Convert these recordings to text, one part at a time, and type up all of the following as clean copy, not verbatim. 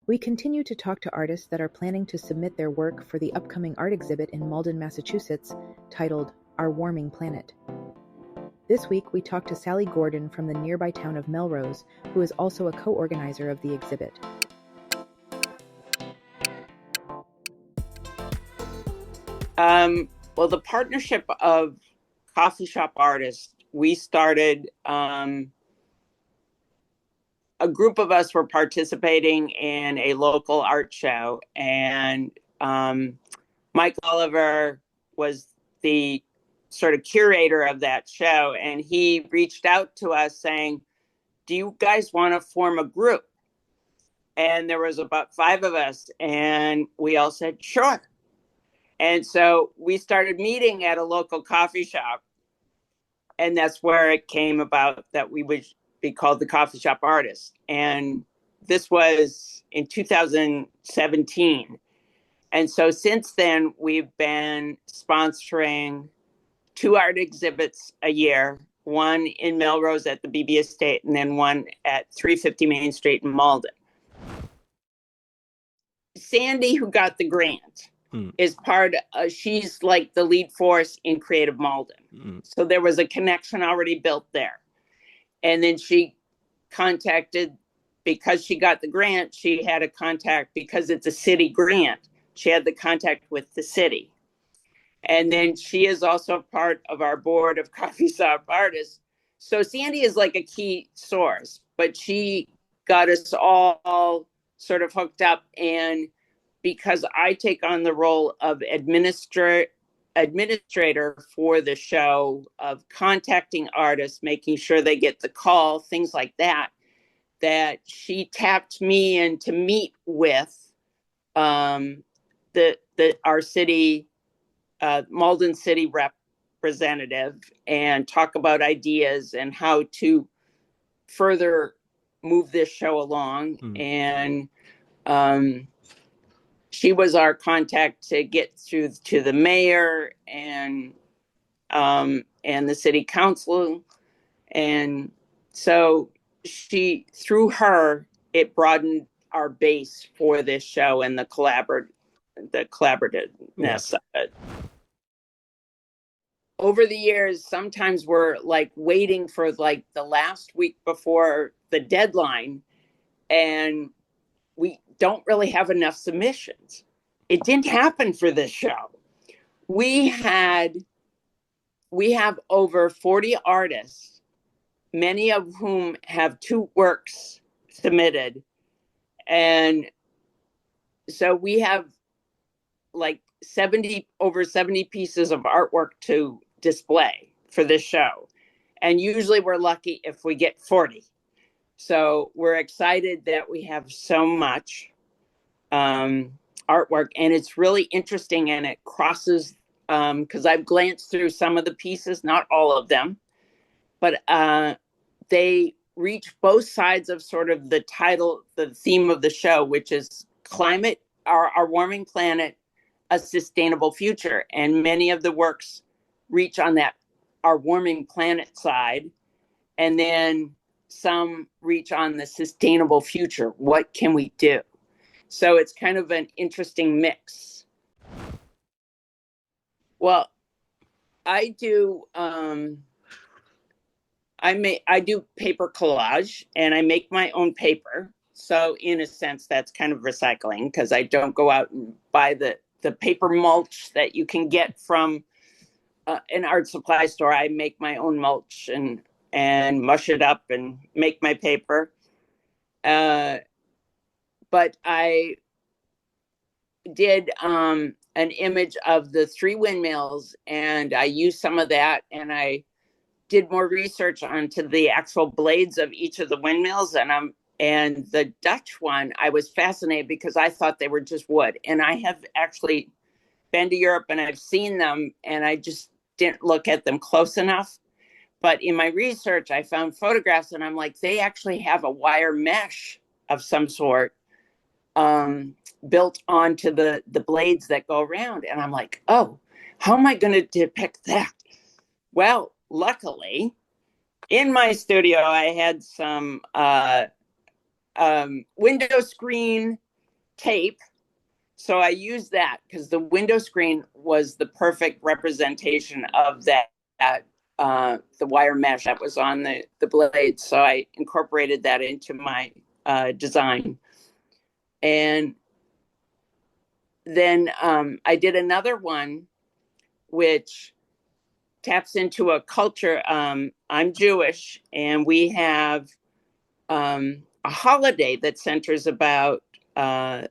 We continue to talk to artists that are planning to submit their work for the upcoming art exhibit in Malden, Massachusetts, titled Our Warming Planet. This week, we talked to Sally Gordon from the nearby town of Melrose, who is also a co-organizer of the exhibit. Well, the partnership of coffee shop artists, we started, a group of us were participating in a local art show, and Mike Oliver was the sort of curator of that show, and he reached out to us saying, do you guys want to form a group? And there was about 5 of us, and we all said, sure. And so we started meeting at a local coffee shop, and that's where it came about that we would be called the Coffee Shop Artists. And this was in 2017. And so since then, we've been sponsoring 2 art exhibits a year, one in Melrose at the BB Estate, and then one at 350 Main Street in Malden. Sandy, who got the grant, is she's like the lead force in Creative Malden. So there was a connection already built there. And then she contacted, because she got the grant, she had a contact, because it's a city grant, she had the contact with the city. And then she is also part of our board of coffee shop artists. So Sandy is like a key source, but she got us all sort of hooked up. And because I take on the role of administrator for the show, of contacting artists, making sure they get the call, things like that, that she tapped me in to meet with our city, Malden city representative, and talk about ideas and how to further move this show along. And she was our contact to get through to the mayor and the city council. And so through her, it broadened our base for this show and the collaborativeness of it. Over the years, sometimes we're like waiting for like the last week before the deadline, and we don't really have enough submissions. It didn't happen for this show. We have over 40 artists, many of whom have 2 works submitted. And so we have like over 70 pieces of artwork to display for this show. And usually we're lucky if we get 40. So we're excited that we have so much artwork, and it's really interesting, and it crosses, because I've glanced through some of the pieces, not all of them, but they reach both sides of sort of the title, the theme of the show, which is climate, our warming planet, a sustainable future. And many of the works reach on that, our warming planet side, and then some reach on the sustainable future. What can we do? So it's kind of an interesting mix. Well, I do I do paper collage, and I make my own paper. So in a sense, that's kind of recycling, because I don't go out and buy the paper mulch that you can get from an art supply store. I make my own mulch and mush it up and make my paper. But I did an image of the 3 windmills, and I used some of that, and I did more research onto the actual blades of each of the windmills. And the Dutch one, I was fascinated because I thought they were just wood. And I have actually been to Europe and I've seen them, and I just didn't look at them close enough. But in my research, I found photographs, and I'm like, they actually have a wire mesh of some sort built onto the blades that go around. And I'm like, oh, how am I going to depict that? Well, luckily, in my studio, I had some window screen tape. So I used that because the window screen was the perfect representation of that, the wire mesh that was on the blade. So I incorporated that into my design. And then I did another one, which taps into a culture. I'm Jewish, and we have a holiday that centers about the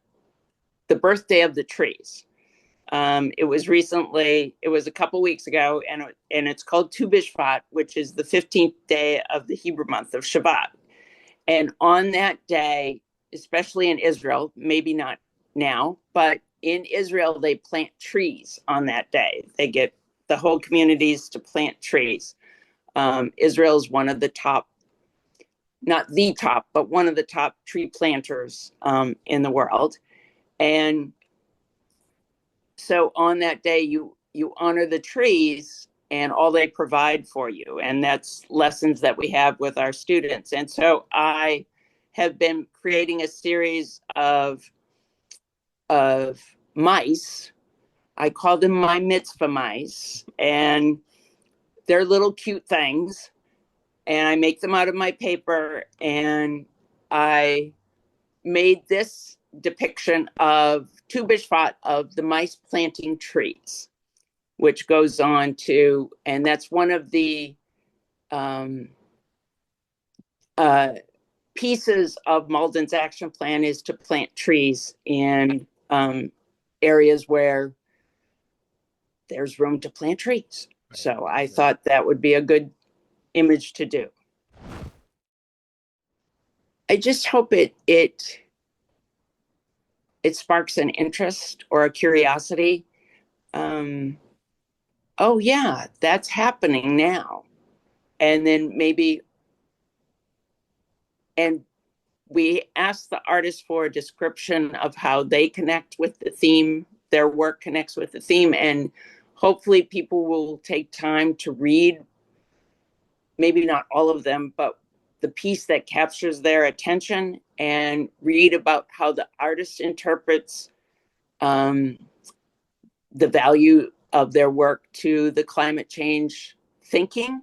birthday of the trees. It was a couple weeks ago, and it's called Tu B'Shvat, which is the 15th day of the Hebrew month of Shabbat. And on that day, especially in Israel, maybe not now, but in Israel, they plant trees on that day. They get the whole communities to plant trees. Israel is one of the top, not the top, but one of the top tree planters in the world. And so on that day, you honor the trees and all they provide for you. And that's lessons that we have with our students. And so I have been creating a series of mice. I call them my mitzvah mice. And they're little cute things. And I make them out of my paper. And I made this depiction of Tu B'Shvat of the mice planting trees, which goes on to, and that's one of the pieces of Malden's action plan, is to plant trees in areas where there's room to plant trees. So I thought that would be a good image to do. I just hope it sparks an interest or a curiosity. Oh yeah, that's happening now. And then maybe, and we ask the artists for a description of how they connect with the theme, their work connects with the theme, and hopefully people will take time to read, maybe not all of them, but the piece that captures their attention, and read about how the artist interprets the value of their work to the climate change thinking.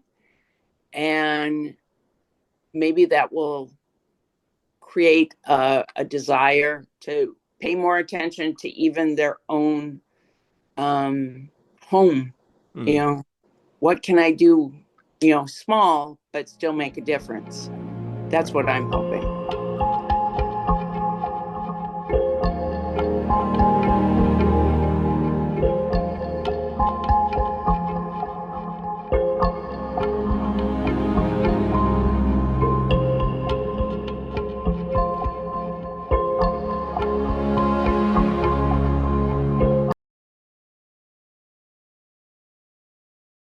And maybe that will create a desire to pay more attention to even their own home. You know, what can I do, small, but still make a difference? That's what I'm hoping.